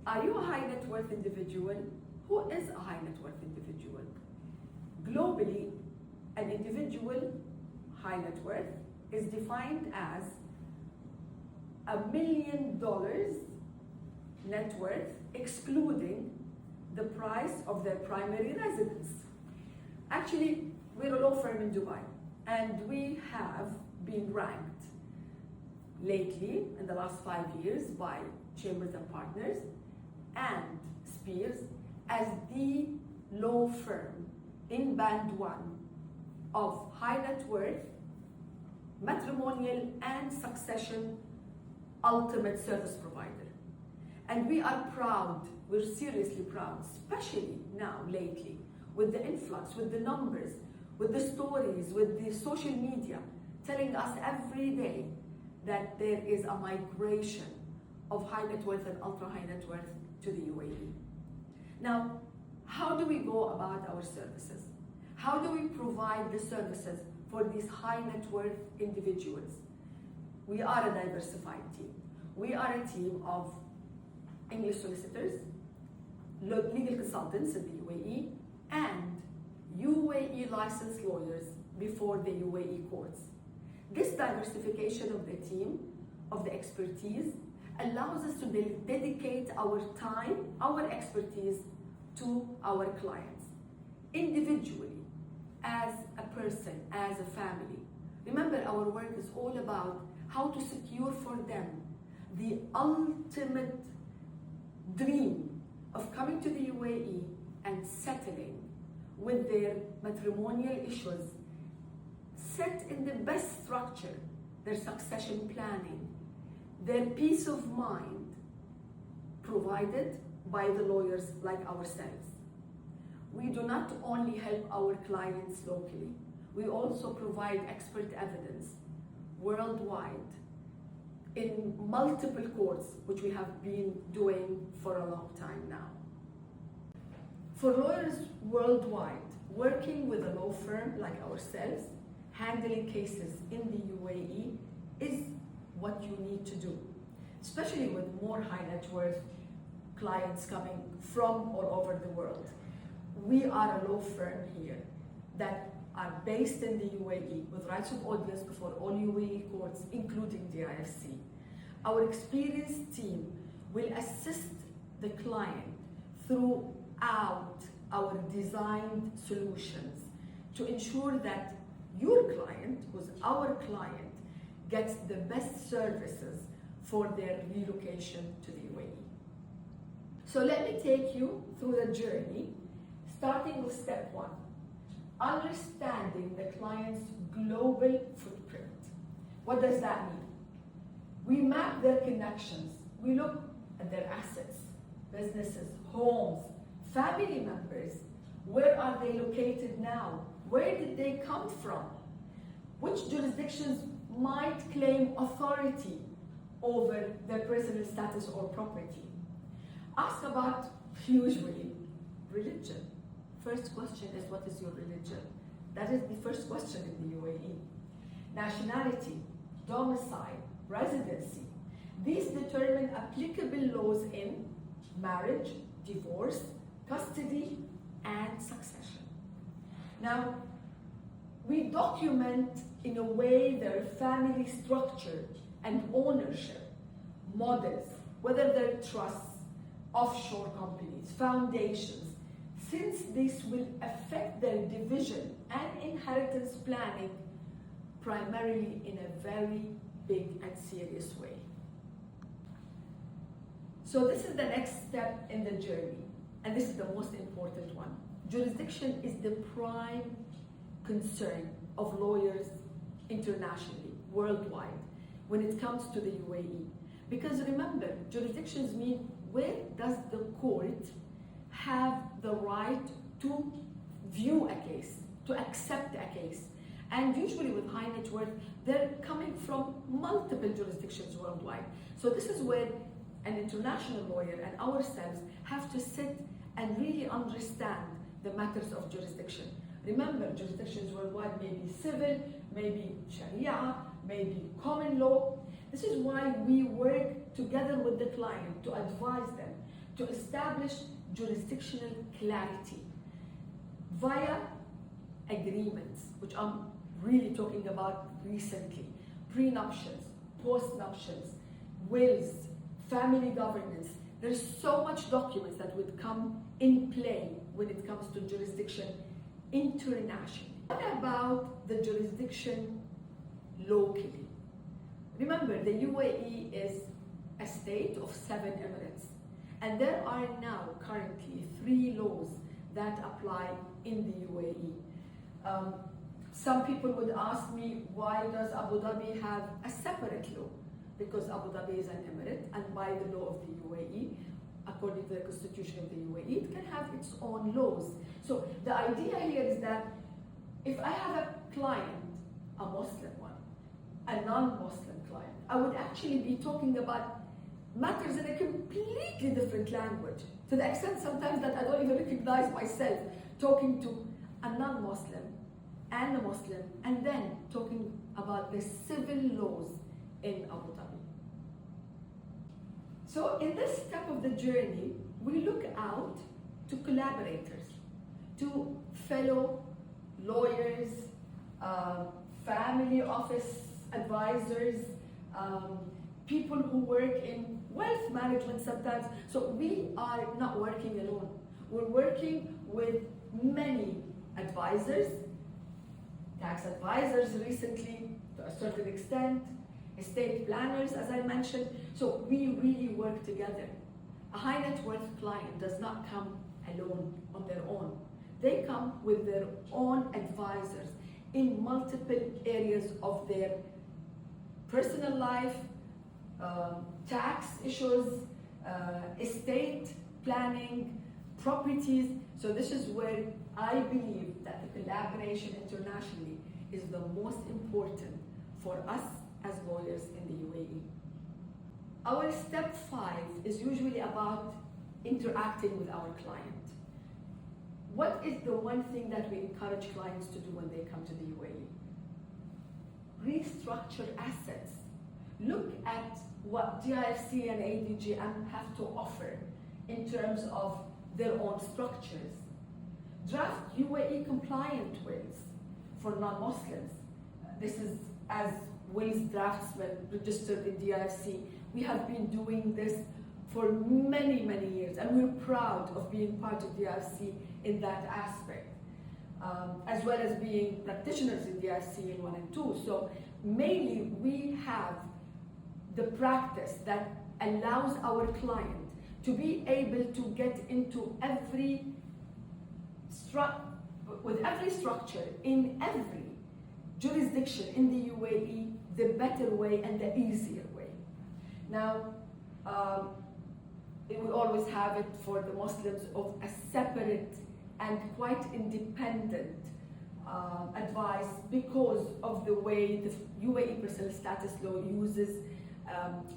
Are you a high net worth individual? Who is a high net worth individual? Globally, an individual high net worth is defined as $1 million net worth, excluding the price of their primary residence. Actually, we're a law firm in Dubai, and we have been ranked lately in the last 5 years by Chambers and Partners and Spears as the law firm in band 1 of high net worth, matrimonial and succession ultimate service provider. And we are proud, we're seriously proud, especially now lately, with the influx, with the numbers, with the stories, with the social media, telling us every day that there is a migration of high net worth and ultra high net worth to the UAE. Now, how do we go about our services? How do we provide the services for these high net worth individuals? We are a diversified team. We are a team of English solicitors, legal consultants in the UAE, and UAE licensed lawyers before the UAE courts. This diversification of the team, of the expertise, allows us to dedicate our time, our expertise to our clients, individually, as a person, as a family. Remember, our work is all about how to secure for them the ultimate dream of coming to the UAE and settling with their matrimonial issues, set in the best structure, their succession planning, their peace of mind, provided by the lawyers like ourselves. We do not only help our clients locally, we also provide expert evidence worldwide in multiple courts, which we have been doing for a long time now. For lawyers worldwide, working with a law firm like ourselves, handling cases in the UAE is what you need to do, especially with more high net worth clients coming from all over the world. We are a law firm here that are based in the UAE with rights of audience before all UAE courts, including the IFC. Our experienced team will assist the client throughout our designed solutions to ensure that your client, who's our client, gets the best services for their relocation to the UAE. So let me take you through the journey, starting with step 1, understanding the client's global footprint. What does that mean? We map their connections. We look at their assets, businesses, homes, family members. Where are they located now? Where did they come from? Which jurisdictions might claim authority over their personal status or property? Ask about, usually, religion. First question is, what is your religion? That is the first question in the UAE. Nationality, domicile, residency. These determine applicable laws in marriage, divorce, custody, and succession. Now, we document in a way their family structure and ownership models, whether they're trusts, offshore companies, foundations, since this will affect their division and inheritance planning primarily in a very big and serious way. So this is the next step in the journey, and this is the most important one. Jurisdiction is the prime concern of lawyers internationally, worldwide, when it comes to the UAE. Because remember, jurisdictions mean where does the court have the right to view a case, to accept a case. And usually with high net worth, they're coming from multiple jurisdictions worldwide. So this is where an international lawyer and ourselves have to sit and really understand the matters of jurisdiction. Remember, jurisdictions worldwide may be civil, maybe Sharia, maybe common law. This is why we work together with the client to advise them to establish jurisdictional clarity via agreements, which I'm really talking about recently, prenuptials, postnuptials, wills, family governance. There's so much documents that would come in play when it comes to jurisdiction internationally. What about the jurisdiction locally? Remember, the UAE is a state of 7 emirates, and there are now currently 3 laws that apply in the UAE. Some people would ask me, why does Abu Dhabi have a separate law? Because Abu Dhabi is an emirate, and by the law of the UAE, according to the constitution of the UAE, it can have its own laws. So the idea here is that if I have a client, a Muslim one, a non-Muslim client, I would actually be talking about matters in a completely different language, to the extent sometimes that I don't even recognize myself talking to a non-Muslim and a Muslim, and then talking about the civil laws in Abu Dhabi. So in this step of the journey, we look out to collaborators, to fellow lawyers, family office advisors, people who work in wealth management sometimes. So we are not working alone. We're working with many advisors, tax advisors recently to a certain extent, estate planners, as I mentioned. So we really work together. A high net worth client does not come alone on their own. They come with their own advisors in multiple areas of their personal life, tax issues, estate planning, properties. So this is where I believe that the collaboration internationally is the most important for us as lawyers in the UAE. Our step 5 is usually about interacting with our client. What is the one thing that we encourage clients to do when they come to the UAE? Restructure assets. Look at what DIFC and ADGM have to offer in terms of their own structures. Draft UAE compliant wills for non-Muslims. This is as wills draftsmen registered in DIFC. We have been doing this for many, many years, and we're proud of being part of DIFC in that aspect, as well as being practitioners in DIFC in 1 and 2. So mainly we have the practice that allows our client to be able to get into every structure in every jurisdiction in the UAE the better way and the easier way. Now, we always have it for the Muslims of a separate and quite independent advice because of the way the UAE personal status law uses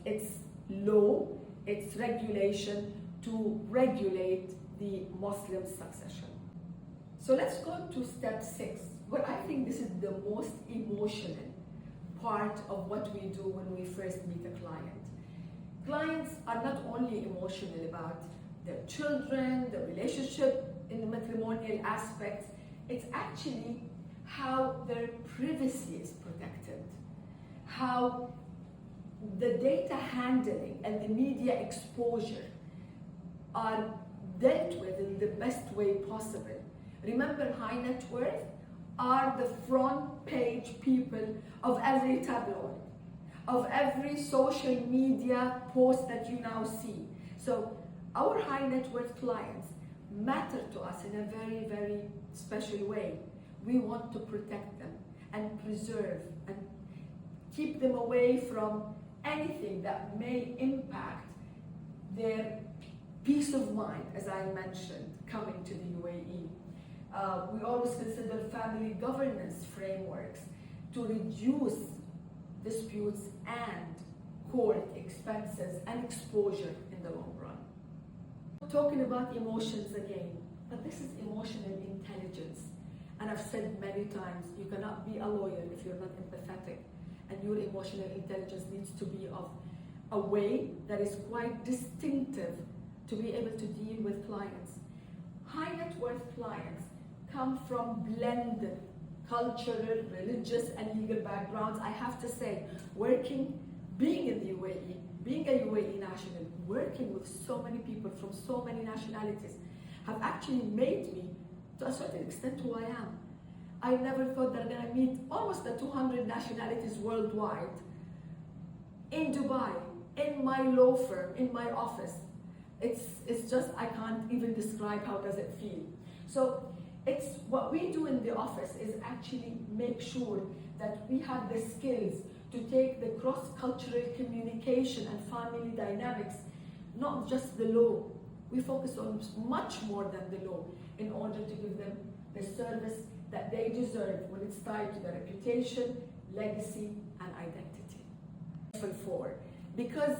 its law, its regulation to regulate the Muslim succession. So let's go to step 6, where I think this is the most emotional part of what we do when we first meet a client. Clients are not only emotional about their children, the relationship in the matrimonial aspects, it's actually how their privacy is protected, how the data handling and the media exposure are dealt with in the best way possible. Remember, high net worth are the front page people of every tabloid, of every social media post that you now see. So our high net worth clients matter to us in a very, very special way. We want to protect them and preserve and keep them away from anything that may impact their peace of mind, as I mentioned, coming to the UAE. We always consider family governance frameworks to reduce disputes and court expenses and exposure in the long run. Talking about emotions again, but this is emotional intelligence. And I've said many times, you cannot be a lawyer if you're not empathetic. and your emotional intelligence needs to be of a way that is quite distinctive to be able to deal with clients. High net worth clients come from blended cultural, religious, and legal backgrounds. I have to say, being in the UAE, being a UAE national, working with so many people from so many nationalities, have actually made me, to a certain extent, who I am. I never thought that I'm going to meet almost the 200 nationalities worldwide in Dubai, in my law firm, in my office. It's just, I can't even describe how does it feel. So it's what we do in the office is actually make sure that we have the skills to take the cross-cultural communication and family dynamics, not just the law. We focus on much more than the law in order to give them the service that they deserve when it's tied to their reputation, legacy, and identity. For, because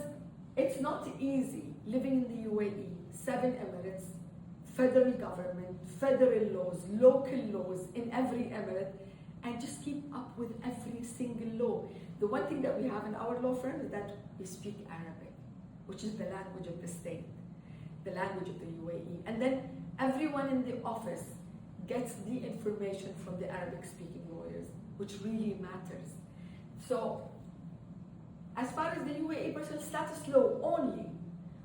it's not easy living in the UAE, 7 emirates, federal government, federal laws, local laws in every emirate, and just keep up with every single law. The one thing that we have in our law firm is that we speak Arabic, which is the language of the state, the language of the UAE. And then everyone in the office gets the information from the Arabic-speaking lawyers, which really matters. So, as far as the UAE personal status law only,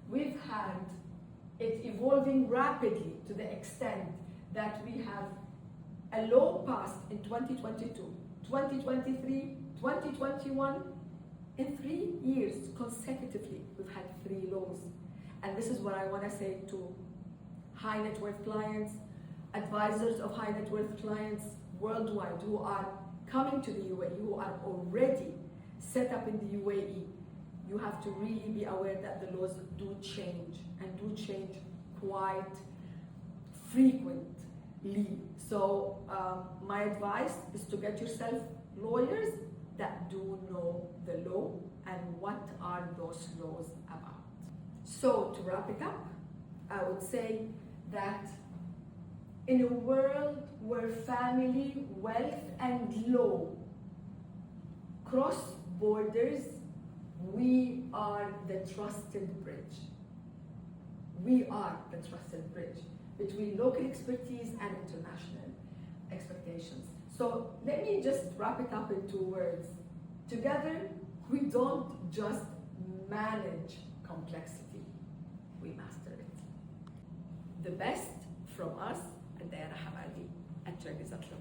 we've had it evolving rapidly to the extent that we have a law passed in 2022, 2023, 2021. In 3 years consecutively, we've had 3 laws. And this is what I want to say to high net worth clients, advisors of high net worth clients worldwide who are coming to the UAE, who are already set up in the UAE. You have to really be aware that the laws do change, and do change quite frequently. So my advice is to get yourself lawyers that do know the law and what are those laws about. So to wrap it up, I would say that in a world where family, wealth, and law cross borders, we are the trusted bridge. We are the trusted bridge between local expertise and international expectations. So let me just wrap it up in 2 words. Together, we don't just manage complexity, we master it. The best from us, and Diana Hamadi at Jagizatlu.